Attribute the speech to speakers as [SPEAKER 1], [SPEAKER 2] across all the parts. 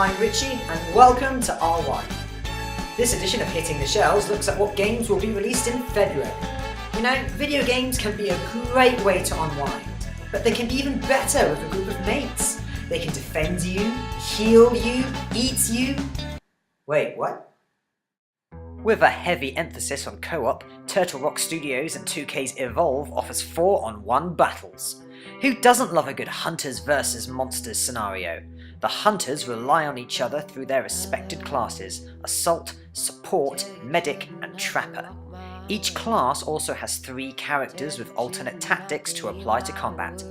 [SPEAKER 1] I'm Richie and welcome to R1. This edition of Hitting the Shelves looks at what games will be released in February. You know, video games can be a great way to unwind, but they can be even better with a group of mates. They can defend you, heal you, eat you. Wait, what? With a heavy emphasis on co-op, Turtle Rock Studios and 2K's Evolve offers 4-on-1 battles. Who doesn't love a good hunters versus monsters scenario? The hunters rely on each other through their respected classes: Assault, Support, Medic and Trapper. Each class also has 3 characters with alternate tactics to apply to combat.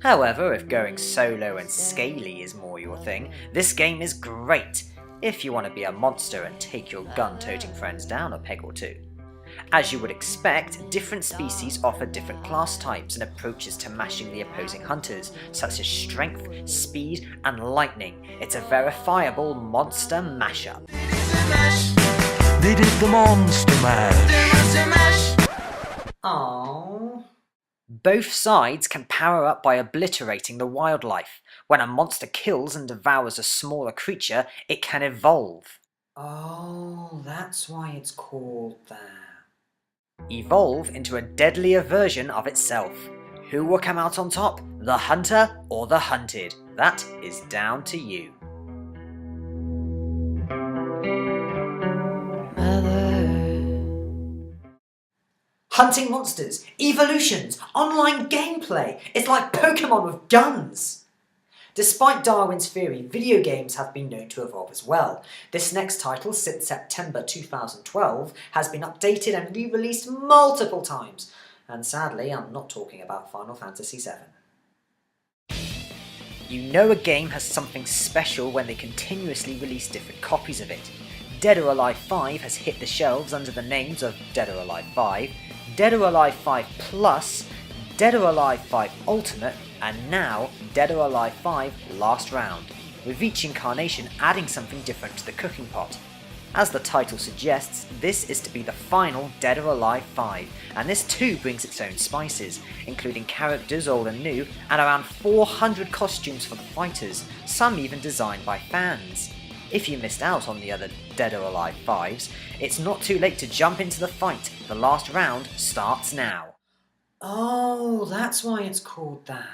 [SPEAKER 1] However, if going solo and scaly is more your thing, this game is great if you want to be a monster and take your gun-toting friends down a peg or two. As you would expect, different species offer different class types and approaches to mashing the opposing hunters, such as strength, speed and lightning. It's a verifiable monster mashup.
[SPEAKER 2] They did the monster mash.
[SPEAKER 1] Aww. Both sides can power up by obliterating the wildlife. When a monster kills and devours a smaller creature, it can evolve. Oh, that's why it's called that. Evolve into a deadlier version of itself. Who will come out on top? The hunter or the hunted? That is down to you. Hunting monsters, evolutions, online gameplay. It's like Pokemon with guns. Despite Darwin's theory, video games have been known to evolve as well. This next title, since September 2012, has been updated and re-released multiple times. And sadly, I'm not talking about Final Fantasy VII. You know a game has something special when they continuously release different copies of it. Dead or Alive 5 has hit the shelves under the names of Dead or Alive 5, Dead or Alive 5 Plus, Dead or Alive 5 Ultimate, and now Dead or Alive 5 Last Round, with each incarnation adding something different to the cooking pot. As the title suggests, this is to be the final Dead or Alive 5, and this too brings its own spices, including characters old and new, and around 400 costumes for the fighters, some even designed by fans. If you missed out on the other Dead or Alive 5s, it's not too late to jump into the fight. The last round starts now. Oh, that's why it's called that.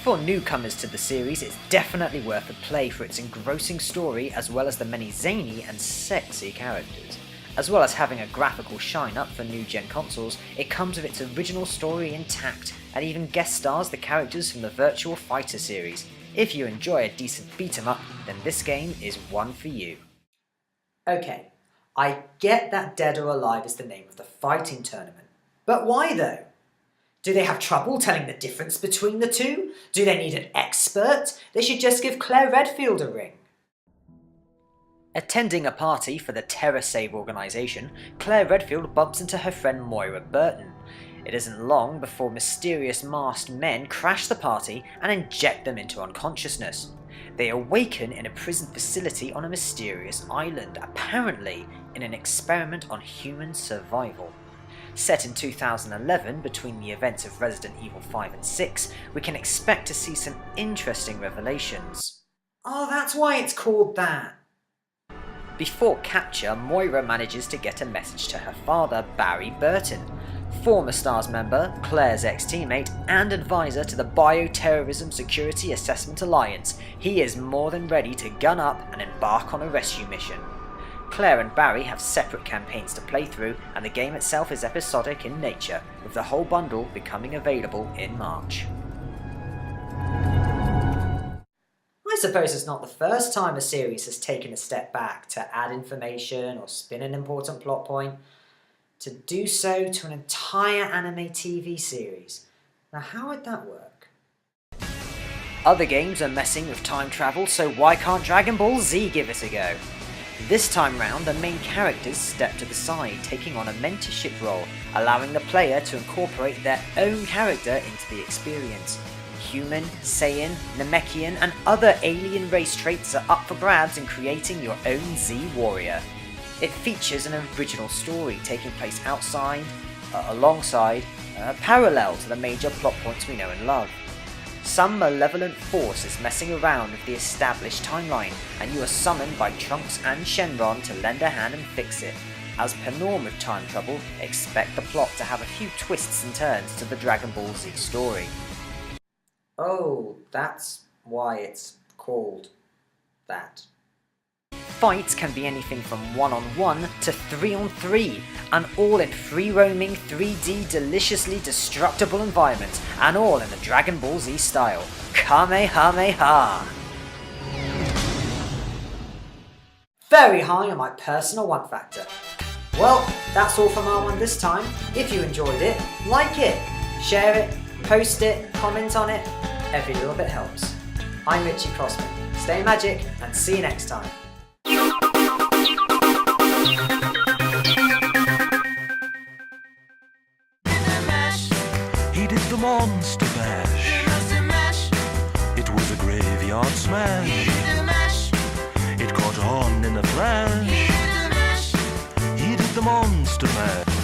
[SPEAKER 1] For newcomers to the series, it's definitely worth a play for its engrossing story as well as the many zany and sexy characters. As well as having a graphical shine-up for new-gen consoles, it comes with its original story intact, and even guest stars the characters from the Virtua Fighter series. If you enjoy a decent beat-em-up, then this game is one for you. Okay, I get that Dead or Alive is the name of the fighting tournament. But why though? Do they have trouble telling the difference between the two? Do they need an expert? They should just give Claire Redfield a ring. Attending a party for the TerraSave organisation, Claire Redfield bumps into her friend Moira Burton. It isn't long before mysterious masked men crash the party and inject them into unconsciousness. They awaken in a prison facility on a mysterious island, apparently in an experiment on human survival. Set in 2011, between the events of Resident Evil 5 and 6, we can expect to see some interesting revelations. Oh, that's why it's called that. Before capture, Moira manages to get a message to her father, Barry Burton, former STARS member, Claire's ex-teammate, and advisor to the Bioterrorism Security Assessment Alliance. He is more than ready to gun up and embark on a rescue mission. Claire and Barry have separate campaigns to play through, and the game itself is episodic in nature, with the whole bundle becoming available in March. I suppose it's not the first time a series has taken a step back to add information or spin an important plot point. To do so to an entire anime TV series. Now how would that work? Other games are messing with time travel, so why can't Dragon Ball Z give it a go? This time round, the main characters step to the side, taking on a mentorship role, allowing the player to incorporate their own character into the experience. Human, Saiyan, Namekian and other alien race traits are up for grabs in creating your own Z Warrior. It features an original story taking place alongside, parallel to the major plot points we know and love. Some malevolent force is messing around with the established timeline, and you are summoned by Trunks and Shenron to lend a hand and fix it. As per norm with time travel, expect the plot to have a few twists and turns to the Dragon Ball Z story. Oh, that's why it's called that. Fights can be anything from 1-on-1 to 3-on-3, and all in free-roaming 3D deliciously destructible environments, and all in the Dragon Ball Z style. Kamehameha! Very high on my personal one factor. Well, that's all from R1 this time. If you enjoyed it, like it, share it, post it, comment on it. Every little bit helps. I'm Richie Crossman. Stay magic and see you next time.
[SPEAKER 2] He did the monster mash. It was a graveyard smash. It caught on in a flash. He did the monster mash.